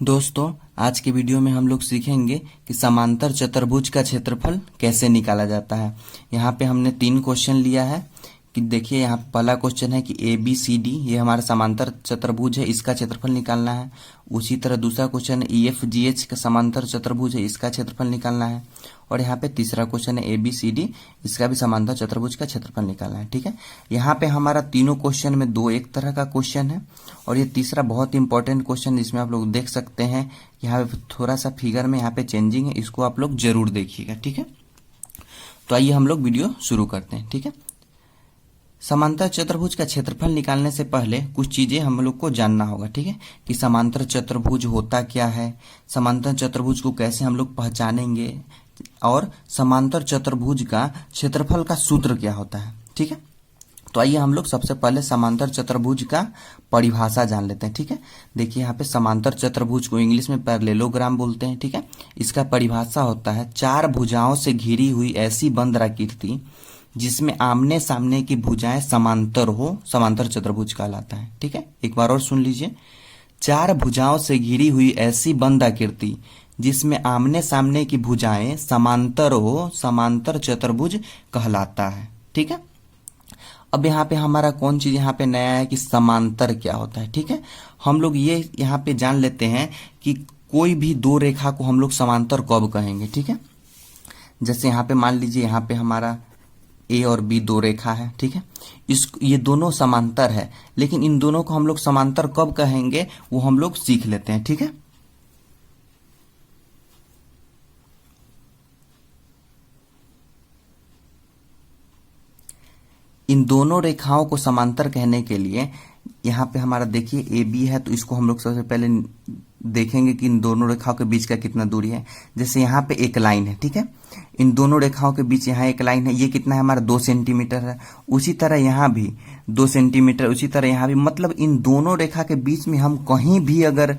दोस्तों, आज के वीडियो में हम लोग सीखेंगे कि समांतर चतुर्भुज का क्षेत्रफल कैसे निकाला जाता है। यहाँ पे हमने 3 क्वेश्चन लिया है कि देखिए, यहाँ पे पहला क्वेश्चन है कि ए बी सी डी ये हमारा समांतर चतुर्भुज है, इसका क्षेत्रफल निकालना है। उसी तरह दूसरा क्वेश्चन है ई एफ जी एच का समांतर चतुर्भुज है, इसका क्षेत्रफल निकालना है। और यहाँ पे तीसरा क्वेश्चन है ए बी सी डी, इसका भी समांतर चतुर्भुज का क्षेत्रफल निकालना है। ठीक है, यहाँ पे हमारा तीनों क्वेश्चन में दो एक तरह का क्वेश्चन है और ये तीसरा बहुत इंपॉर्टेंट क्वेश्चन जिसमें आप लोग देख सकते हैं यहाँ पे थोड़ा सा फिगर में यहाँ पे चेंजिंग है, इसको आप लोग जरूर देखिएगा। ठीक है, तो आइए हम लोग वीडियो शुरू करते हैं। ठीक है, समांतर चतुर्भुज का क्षेत्रफल निकालने से पहले कुछ चीजें हम लोग को जानना होगा। ठीक है, कि समांतर चतुर्भुज होता क्या है, समांतर चतुर्भुज को कैसे हम लोग पहचानेंगे और समांतर चतुर्भुज का क्षेत्रफल का सूत्र क्या होता है। ठीक है, तो आइए हम लोग सबसे पहले समांतर चतुर्भुज का परिभाषा जान लेते हैं। ठीक है, देखिए यहाँ पे समांतर चतुर्भुज को इंग्लिश में पैरेललोग्राम बोलते हैं। ठीक है, इसका परिभाषा होता है 4 भुजाओं से घिरी हुई ऐसी बंद्राकृति जिसमें आमने सामने की भुजाएं समांतर हो, समांतर चतुर्भुज कहलाता है। ठीक है, एक बार और सुन लीजिए, 4 भुजाओं से घिरी हुई ऐसी बंद्राकृति जिसमें आमने सामने की भुजाएं समांतर हो, समांतर चतुर्भुज कहलाता है। ठीक है, अब यहाँ पे हमारा कौन चीज यहाँ पे नया है कि समांतर क्या होता है। ठीक है, हम लोग ये यहाँ पे जान लेते हैं कि कोई भी दो रेखा को हम लोग समांतर कब कहेंगे। ठीक है, जैसे यहाँ पे मान लीजिए यहाँ पे हमारा ए और बी दो रेखा है। ठीक है, ये दोनों समांतर है, लेकिन इन दोनों को हम लोग समांतर कब कहेंगे वो हम लोग सीख लेते हैं। ठीक है, इन दोनों रेखाओं को समांतर कहने के लिए यहाँ पे हमारा देखिए ए बी है, तो इसको हम लोग सबसे पहले देखेंगे कि इन दोनों रेखाओं के बीच का कितना दूरी है। जैसे यहाँ पे एक लाइन है, ठीक है, इन दोनों रेखाओं के बीच यहाँ एक लाइन है, ये कितना है हमारा 2 सेंटीमीटर है। उसी तरह यहाँ भी 2 सेंटीमीटर, उसी तरह यहाँ भी, मतलब इन दोनों रेखा के बीच में हम कहीं भी अगर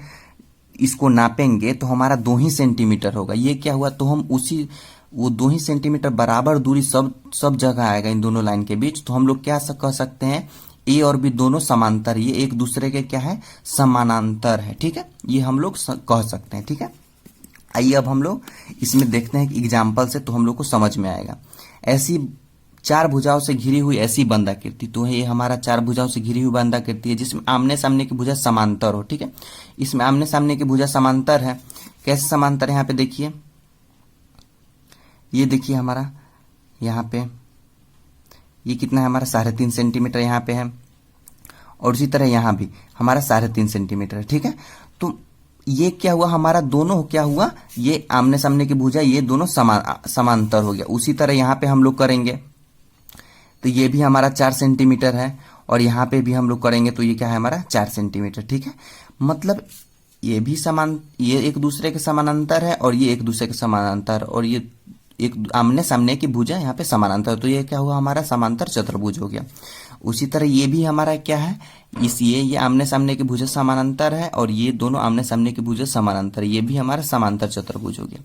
इसको नापेंगे तो हमारा 2 ही सेंटीमीटर होगा। ये क्या हुआ, तो हम उसी वो 2 ही सेंटीमीटर बराबर दूरी सब जगह आएगा इन दोनों लाइन के बीच। तो हम लोग क्या कह सकते हैं, ए और बी दोनों समांतर, ये एक दूसरे के क्या है, समानांतर है। ठीक है, ये हम लोग कह सकते हैं। ठीक है, आइए अब हम लोग इसमें देखते हैं कि एग्जाम्पल से, तो हम लोग को समझ में आएगा। ऐसी 4 भुजाओं से घिरी हुई ऐसी बंद्राकृति, तो ये हमारा 4 भुजाओं से घिरी हुई बंद्राकृति है जिसमें आमने सामने की भुजा समांतर हो। ठीक है, इसमें आमने सामने की भुजा समांतर है। कैसे समांतर है, यहाँ पे देखिए, ये देखिए हमारा यहाँ पे ये कितना है हमारा 3.5 सेंटीमीटर यहाँ पे है, और उसी तरह यहाँ भी हमारा 3.5 सेंटीमीटर है। ठीक है, तो ये क्या हुआ, हमारा दोनों क्या हुआ, ये आमने सामने की भुजा ये दोनों समांतर हो गया। उसी तरह यहाँ पे हम लोग करेंगे तो ये भी हमारा 4 सेंटीमीटर है, और यहाँ पे भी हम लोग करेंगे तो ये क्या है हमारा 4 सेंटीमीटर। ठीक है, मतलब ये भी ये एक दूसरे के समानांतर है और ये एक दूसरे के समानांतर, और ये एक आमने सामने की भुजा यहाँ पे समानांतर, तो ये क्या हुआ हमारा समांतर चतुर्भुज हो गया। उसी तरह ये भी हमारा क्या है, ये आमने सामने की भुजा समानांतर है और ये दोनों आमने सामने की भुजा समानांतर, ये भी हमारा समांतर चतुर्भुज हो गया।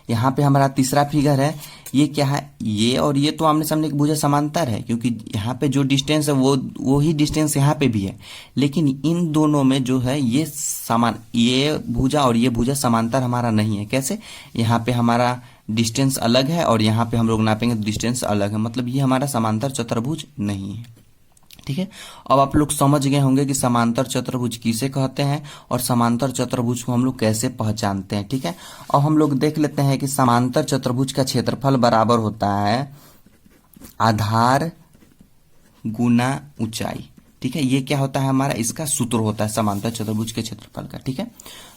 यहाँ पे हमारा तीसरा फिगर है, ये क्या है, ये और ये तो आमने सामने की भुजा समांतर है, क्योंकि यहाँ पे जो डिस्टेंस है वो ही डिस्टेंस यहाँ पे भी है, लेकिन इन दोनों में जो है ये भुजा और ये भुजा समांतर हमारा नहीं है। कैसे, यहाँ पे हमारा डिस्टेंस अलग है और यहाँ पे हम लोग नापेंगे तो डिस्टेंस अलग है, मतलब ये हमारा समांतर चतुर्भुज नहीं है। ठीक है, अब आप लोग समझ गए होंगे कि समांतर चतुर्भुज किसे कहते हैं और समांतर चतुर्भुज को हम लोग कैसे पहचानते हैं। ठीक है, अब हम लोग देख लेते हैं कि समांतर चतुर्भुज का क्षेत्रफल बराबर होता है आधार गुना ऊंचाई। ठीक है, ये क्या होता है हमारा, इसका सूत्र होता है समांतर चतुर्भुज के क्षेत्रफल का। ठीक है,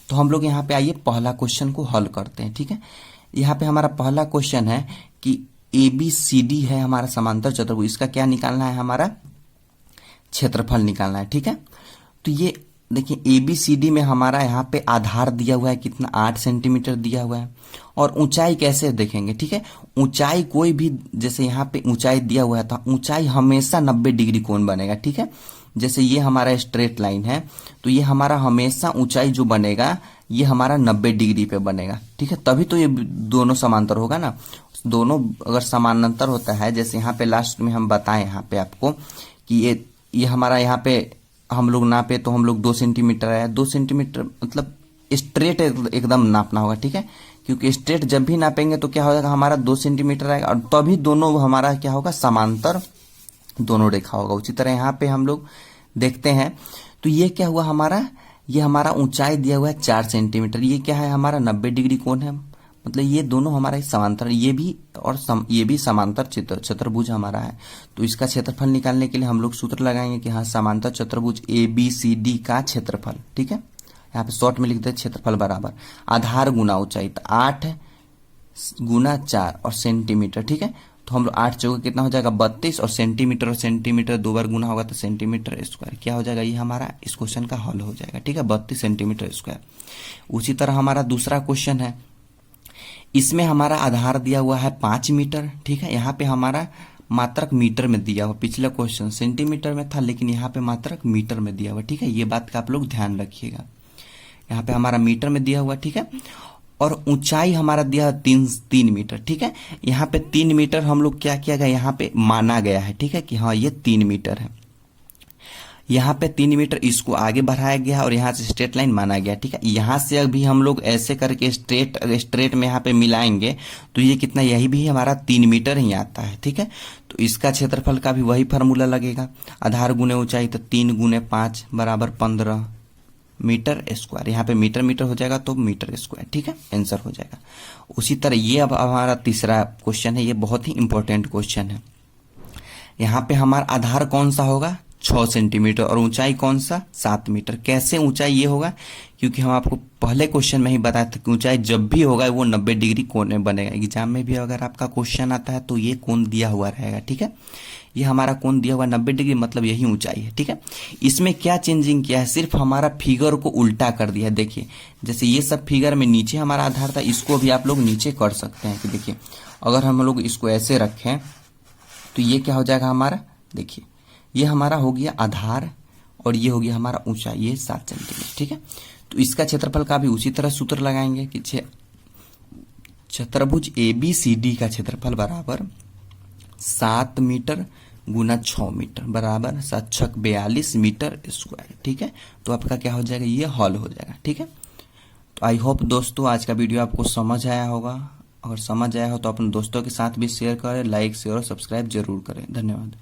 तो हम लोग यहाँ पे आइए पहला क्वेश्चन को हल करते हैं। ठीक है, यहाँ पे हमारा पहला क्वेश्चन है कि ए बी सी डी है हमारा समांतर चतुर्भुज, इसका क्या निकालना है, हमारा क्षेत्रफल निकालना है। ठीक है, तो ये देखिए ए बी सी डी में हमारा यहाँ पे आधार दिया हुआ है कितना, 8 सेंटीमीटर दिया हुआ है, और ऊंचाई कैसे देखेंगे। ठीक है, ऊंचाई कोई भी, जैसे यहाँ पे ऊंचाई दिया हुआ है तो ऊंचाई हमेशा 90 डिग्री कोण बनेगा। ठीक है, जैसे ये हमारा स्ट्रेट लाइन है तो ये हमारा हमेशा ऊंचाई जो बनेगा ये हमारा 90 डिग्री पे बनेगा। ठीक है, तभी तो ये दोनों समांतर होगा ना। दोनों अगर समानांतर होता है, जैसे यहाँ पे लास्ट में हम बताएं यहाँ पे आपको कि ये हमारा यहाँ पे हम लोग नापे तो हम लोग 2 सेंटीमीटर है, 2 सेंटीमीटर मतलब स्ट्रेट एकदम नापना होगा, ठीक है, क्योंकि स्ट्रेट जब भी नापेंगे तो क्या हो जाएगा, हमारा 2 सेंटीमीटर आएगा और तभी दोनों हमारा क्या होगा, समांतर दोनों रेखा होगा। उसी तरह यहाँ पे हम लोग देखते हैं तो ये क्या हुआ हमारा, ये हमारा ऊंचाई दिया हुआ है 4 सेंटीमीटर, ये क्या है हमारा 90 डिग्री कोण है, मतलब ये दोनों हमारा समांतर, ये भी और ये भी समांतर चतुर्भुज हमारा है। तो इसका क्षेत्रफल निकालने के लिए हम लोग सूत्र लगाएंगे कि हाँ समांतर चतुर्भुज ABCD का क्षेत्रफल, ठीक है, यहाँ पे शॉर्ट में लिख देते क्षेत्रफल बराबर आधार गुना ऊंचाई, तो 8 गुना 4 और सेंटीमीटर, ठीक है, तो हम लोग 8 चौके कितना हो जाएगा 32 और सेंटीमीटर 2 बार गुना होगा तो सेंटीमीटर स्क्वायर क्या हो जाएगा, ये हमारा इस क्वेश्चन का हल हो जाएगा, ठीक है, 32 सेंटीमीटर स्क्वायर। उसी तरह हमारा दूसरा क्वेश्चन है, इसमें हमारा आधार दिया हुआ है 5 मीटर, ठीक है, यहाँ पे हमारा मात्रक मीटर में दिया हुआ, पिछला क्वेश्चन सेंटीमीटर में था लेकिन यहाँ पे मात्रक मीटर में दिया हुआ, ठीक है, ये बात का आप लोग ध्यान रखिएगा, यहाँ पे हमारा मीटर में दिया हुआ, ठीक है, और ऊंचाई हमारा दिया 3 मीटर, ठीक है, यहाँ पे 3 मीटर हम लोग क्या किया गया, यहाँ पे माना गया है, ठीक है, कि हाँ ये 3 मीटर है, यहाँ पे 3 मीटर इसको आगे बढ़ाया गया और यहाँ से स्ट्रेट लाइन माना गया, ठीक है, यहाँ से अभी हम लोग ऐसे करके स्ट्रेट में यहाँ पे मिलाएंगे तो ये कितना, यही भी हमारा 3 मीटर ही आता है, ठीक है, तो इसका क्षेत्रफल का भी वही फार्मूला लगेगा, आधार गुने ऊंचाई, तो 3 गुने 5 बराबर 15 मीटर स्क्वायर, यहाँ पे मीटर हो जाएगा तो मीटर स्क्वायर, ठीक है, आंसर हो जाएगा। उसी तरह ये अब हमारा तीसरा क्वेश्चन है, ये बहुत ही इंपॉर्टेंट क्वेश्चन है, यहाँ पे हमारा आधार कौन सा होगा 6 सेंटीमीटर और ऊंचाई कौन सा 7 मीटर। कैसे ऊंचाई ये होगा, क्योंकि हम आपको पहले क्वेश्चन में ही बताया था कि ऊंचाई जब भी होगा वो 90 डिग्री कोण में बनेगा, एग्जाम में भी अगर आपका क्वेश्चन आता है तो ये कोण दिया हुआ रहेगा, ठीक है, ये हमारा कोण दिया हुआ 90 डिग्री, मतलब यही ऊंचाई है, ठीक है। इसमें क्या चेंजिंग किया है, सिर्फ हमारा फिगर को उल्टा कर दिया है, देखिए जैसे ये सब फिगर में नीचे हमारा आधार था, इसको भी आप लोग नीचे कर सकते हैं कि देखिए अगर हम लोग इसको ऐसे रखें तो ये क्या हो जाएगा हमारा, देखिए ये हमारा हो गया आधार और ये हो गया हमारा ऊंचाई, ये 7 सेंटीमीटर, ठीक है, तो इसका क्षेत्रफल का भी उसी तरह सूत्र लगाएंगे कि चतुर्भुज ABCD का क्षेत्रफल बराबर 7 मीटर गुना 6 मीटर बराबर 7 छक 42 मीटर स्क्वायर, ठीक है, तो आपका क्या हो जाएगा, ये हल हो जाएगा, ठीक है। तो आई होप दोस्तों आज का वीडियो आपको समझ आया होगा, अगर समझ आया हो तो अपने दोस्तों के साथ भी शेयर करें, लाइक शेयर और सब्सक्राइब जरूर करें, धन्यवाद।